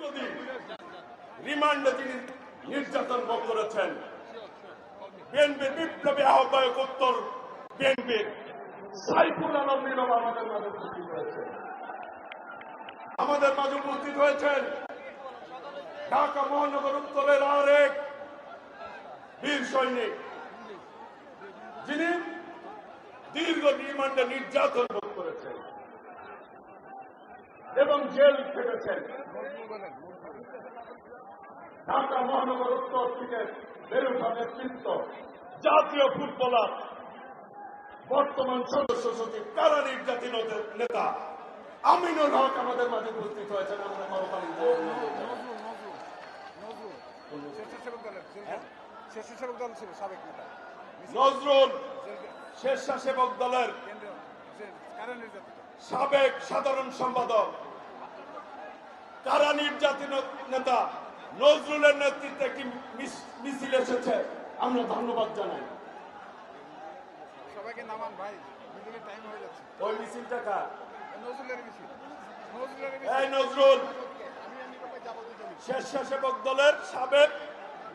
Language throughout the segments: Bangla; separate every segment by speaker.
Speaker 1: দীর্ঘদিন রিমান্ডে তিনি নির্যাতন ভোগ করেছেন। বিএনপির বিপ্লবী আহ্বায়ক উত্তর বিএনপির সাইফুল আলম নীরব আমাদের মাঝে উপস্থিত হয়েছেন। ঢাকা মহানগর উত্তরের আরেক বীর সৈনিক, যিনি দীর্ঘ রিমান্ডে নির্যাতন ভোগ করেছেন এবং জেল খেটেছেন। ঢাকা মহানগর উত্তর থেকে বেড়ে ওঠা নেতৃত্ব, জাতীয় ফুটবলার, বর্তমান সদস্য সচিব, কারা নির্যাতিত নেতা আমিনুল হক আমাদের মাঝে উপস্থিত হয়েছেন। আমরা নজরুল স্বেচ্ছাসেবক দলের সাবেক সাধারণ সম্পাদক, কারা নির্যাতিত নেতা নজরুলের নেতৃত্বে একটি মিছিল এসেছে, আমরা ধন্যবাদ জানাই।
Speaker 2: সবাইকে নামান ভাই, মিটিংয়ের টাইম হয়ে যাচ্ছে।
Speaker 1: ওই মিছিলটা কার?
Speaker 2: নজরুলের মিছিল।
Speaker 1: এই নজরুল স্বেচ্ছাসেবক দলের সাবেক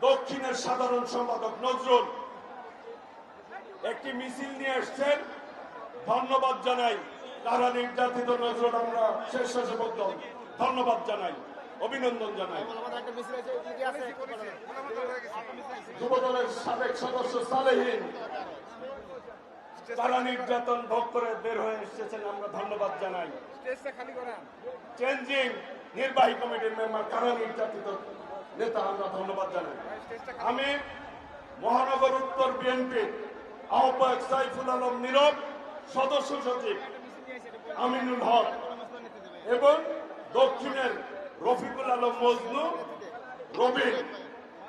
Speaker 1: দক্ষিণের সাধারণ সম্পাদক নজরুল একটি মিছিল নিয়ে এসছেন, ধন্যবাদ জানাই। কারা নির্যাতিত নজরুল, আমরা স্বেচ্ছাসেবক দল ধন্যবাদ জানাই, অভিনন্দন জানাই। যুব দলের সাবেক সদস্য সালেহীন কারা নির্যাতন ভোগ করে বের হয়ে এসেছেন, আমরা ধন্যবাদ জানাই। চেঞ্জিং নির্বাহী কমিটির মেম্বার, কারা নির্যাতিত নেতা, আমরা ধন্যবাদ জানাই। আমি মহানগর উত্তর বিএনপি আহ্বায়ক সাইফুল আলম নীরব, সদস্য সচিব আমিনুল হক এবং দক্ষিণের রফিকুল আলম মজনু রবি,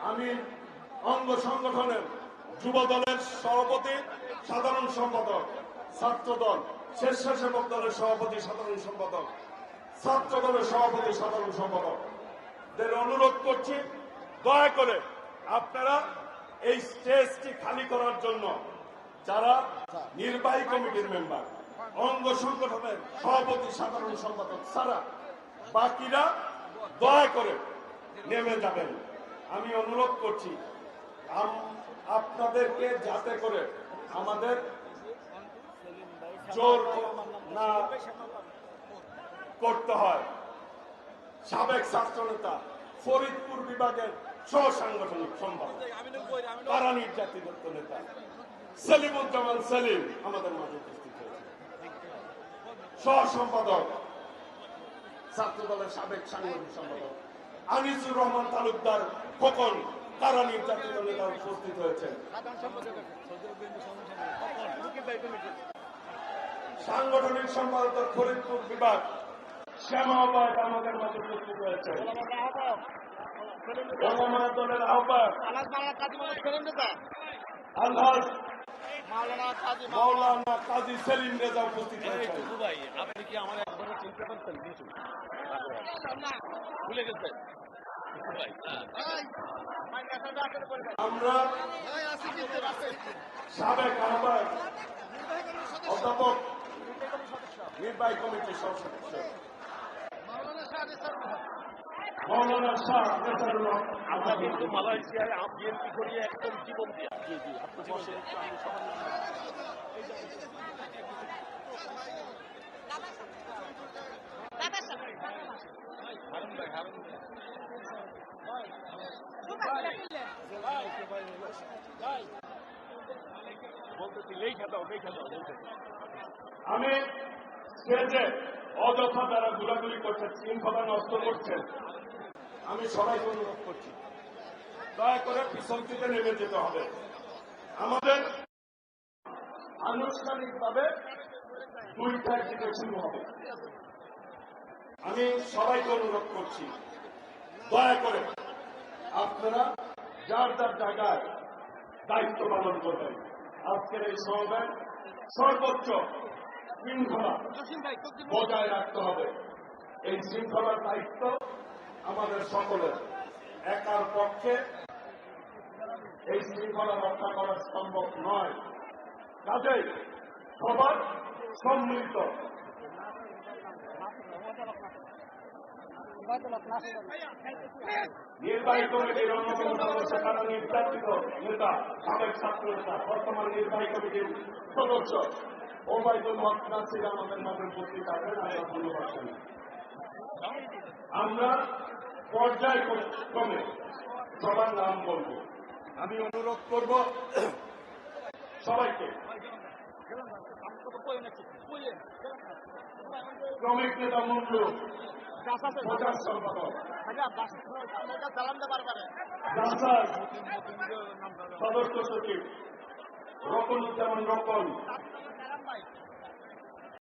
Speaker 1: আমি অঙ্গ সংগঠনের যুব দলের সভাপতি, সাধারণ সম্পাদক, ছাত্র দল, স্বেচ্ছাসেবক দলের সভাপতি, সাধারণ সম্পাদক, ছাত্র দলের সভাপতি, সাধারণ সম্পাদক দের অনুরোধ করছি, দয়া করে আপনারা এই স্টেজটি খালি করার জন্য যারা নির্বাহী কমিটির মেম্বার, অঙ্গ সংগঠনের সভাপতি, সাধারণ সম্পাদক ছাড়া বাকিরা দয়া করে নেমে যাবেন। আমি অনুরোধ করছি আপনাদেরকে যাতে করে আমাদের জোর না করতে হয়। সাবেক ছাত্রনেতা, ফরিদপুর বিভাগের সহ সাংগঠনিক সম্পাদক, কারা নির্যাতিত নেতা সেলিমুজ্জামান সেলিম আমাদের মাঝে উপস্থিত হয়েছে, সহ সম্পাদক ছাত্র দলের সাবেক সাংগঠনিক সম্পাদক আনিসুর রহমান তালুকদার খোকন, কারা নির্যাতিত নেতা উপস্থিত হয়েছেন। সাংগঠনিক সম্পাদক ফরিদপুর বিভাগ শ্যামা আহ্বায়ক আমাদের মাঝে উপস্থিত হয়েছে। দলের আহ্বায়ক আলহাজ মাওলানা কাজী সেলিম রেজা উপস্থিত হয়েছে।
Speaker 3: আপনি কি আমার একবারে চিনতে পারছেন? ভুলে গেছেন?
Speaker 1: আমরা সাবেক আহ্বায়ক অধ্যাপক নির্বাহী কমিটির সদস্য মৌলানা শাহ নেসারুল হক,
Speaker 3: আমরা কিন্তু মালয়েশিয়ায় বিএনপি করিয়ে একদম জীবন দিয়া। জি জি, আপনি বসে বলতেছি লেখা দাও, লেখা দাও।
Speaker 1: আমি স্টেজে অযথা যারা ঘোরাঘুরি করছে, শৃঙ্খলা নষ্ট করছেন, আমি সবাইকে অনুরোধ করছি দয়া করে পিছন থেকে নেমে যেতে হবে। আমাদের আনুষ্ঠানিকভাবে 2টার দিকে শুরু হবে। আমি সবাইকে অনুরোধ করছি দয়া করে আপনারা যার যার জায়গায় দায়িত্ব পালন করবেন। আজকের এই সমাবেশ সর্বোচ্চ শৃঙ্খলা বজায় রাখতে হবে। এই শৃঙ্খলার দায়িত্ব আমাদের সকলের, একার পক্ষে এই শৃঙ্খলা রক্ষা করা সম্ভব নয়। কাজেই সবার সম্মিলিত নির্বাহী কমিটির অন্যতম সদস্য কারণ নির্যাতিত নেতা সাবেক ছাত্র নেতা বর্তমান নির্বাহী কমিটির সদস্য ওবায়দুল হক নাসির আমাদের মাঝে উপস্থিত আছেন। আমরা ধন্যবাদ জানাই। আমরা পর্যায়ক্রমে সবার নাম বলব। আমি অনুরোধ করব সবাইকে শ্রমিক নেতা মন্ত্রী প্রচার সম্পাদক জাসার সদস্য সচিব রকনুজ্জামান রকন